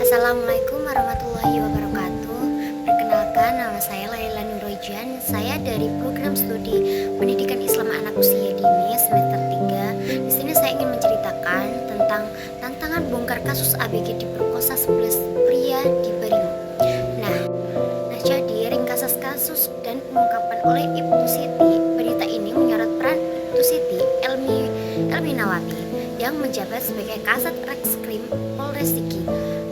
Assalamualaikum warahmatullahi wabarakatuh. Perkenalkan, nama saya Laila Nurrojan. Saya dari program studi Pendidikan Islam Anak Usia Dini semester 3. Di sini saya ingin menceritakan tentang tantangan bongkar kasus ABG diperkosa 11 pria di Barimo. Nah, jadi ringkasan kasus dan pengungkapan oleh Ibtu Siti. Berita ini menyorot peran Ibtu Siti Elminawati yang menjabat sebagai Kasat Reskrim Polres Sigi,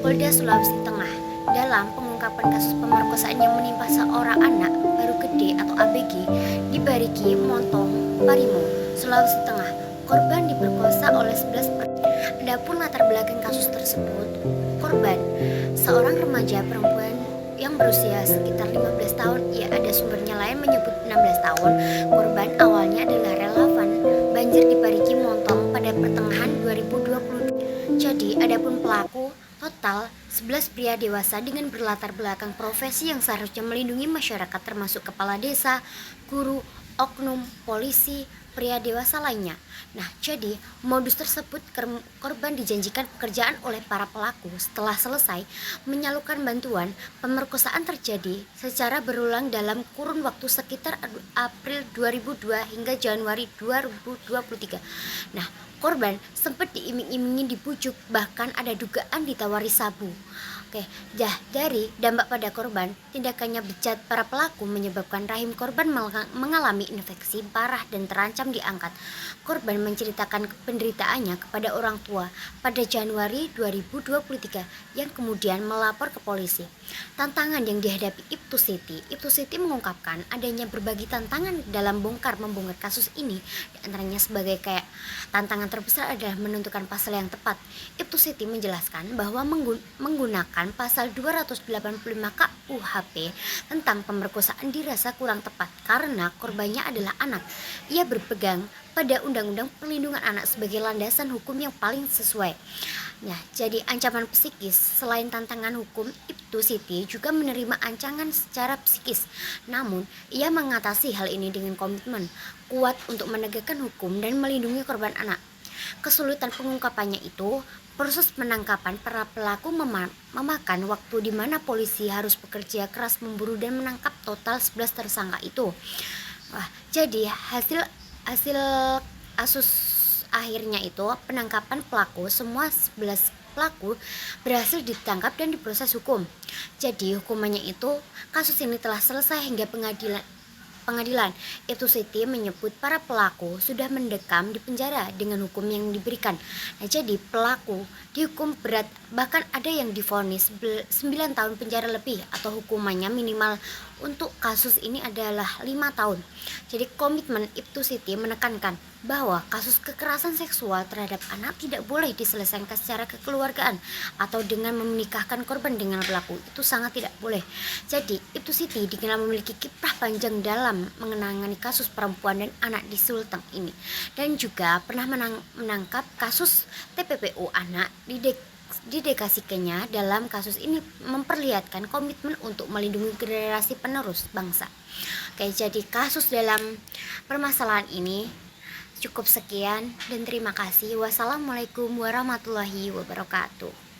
Polda Sulawesi Tengah, dalam pengungkapan kasus pemerkosaan yang menimpa seorang anak baru gede atau ABG di Bariki, Montong, Barimo, Sulawesi Tengah. Korban diperkosa oleh 11 pria. Adapun latar belakang kasus tersebut, korban seorang remaja perempuan yang berusia sekitar 15 tahun. Ya, ada sumbernya lain menyebut 16 tahun. Korban awalnya adalah relawan banjir di Bariki, Montong pada pertengahan 2020. Jadi, adapun pelaku total 11 pria dewasa dengan berlatar belakang profesi yang seharusnya melindungi masyarakat termasuk kepala desa, guru, oknum, polisi, pria dewasa lainnya. Nah, jadi modus tersebut korban dijanjikan pekerjaan oleh para pelaku. Setelah selesai menyalurkan bantuan, pemerkosaan terjadi secara berulang dalam kurun waktu sekitar April 2002 hingga Januari 2023. Nah, korban sempat diiming-imingi, dibujuk, bahkan ada dugaan ditawari sabu. Dari dampak pada korban, tindakannya bejat para pelaku menyebabkan rahim korban mengalami infeksi parah dan terancam diangkat. Korban menceritakan penderitaannya kepada orang tua pada Januari 2023 yang kemudian melapor ke polisi. Tantangan yang dihadapi Ibtu Siti mengungkapkan adanya berbagai tantangan dalam membongkar kasus ini. Di antaranya sebagai tantangan terbesar adalah menentukan pasal yang tepat. Ibtu Siti menjelaskan bahwa menggunakan pasal 285 KUHP tentang pemerkosaan dirasa kurang tepat karena korbannya adalah anak. Ia berpegang pada Undang-Undang Perlindungan Anak sebagai landasan hukum yang paling sesuai. Nah, jadi ancaman psikis selain tantangan hukum, Ibtu Siti juga menerima ancaman secara psikis. Namun, ia mengatasi hal ini dengan komitmen kuat untuk menegakkan hukum dan melindungi korban anak. Kesulitan pengungkapannya itu, proses penangkapan para pelaku memakan waktu di mana polisi harus bekerja keras memburu dan menangkap total 11 tersangka itu. Jadi hasil kasus akhirnya itu penangkapan pelaku, semua 11 pelaku berhasil ditangkap dan diproses hukum. Jadi hukumannya itu, kasus ini telah selesai hingga pengadilan. Ibtu Siti menyebut para pelaku sudah mendekam di penjara dengan hukum yang diberikan. Nah, jadi pelaku dihukum berat, bahkan ada yang divonis 9 tahun penjara lebih atau hukumannya minimal untuk kasus ini adalah 5 tahun. Jadi komitmen Ibtu Siti menekankan bahwa kasus kekerasan seksual terhadap anak tidak boleh diselesaikan secara kekeluargaan atau dengan menikahkan korban dengan pelaku. Itu sangat tidak boleh. Jadi Ibtu Siti dikenal memiliki kiprah panjang dalam menangani kasus perempuan dan anak di Sulteng ini, dan juga pernah menangkap kasus TPPO anak. Dedikasikannya dalam kasus ini memperlihatkan komitmen untuk melindungi generasi penerus bangsa. Jadi kasus dalam permasalahan ini cukup sekian dan terima kasih. Wassalamualaikum warahmatullahi wabarakatuh.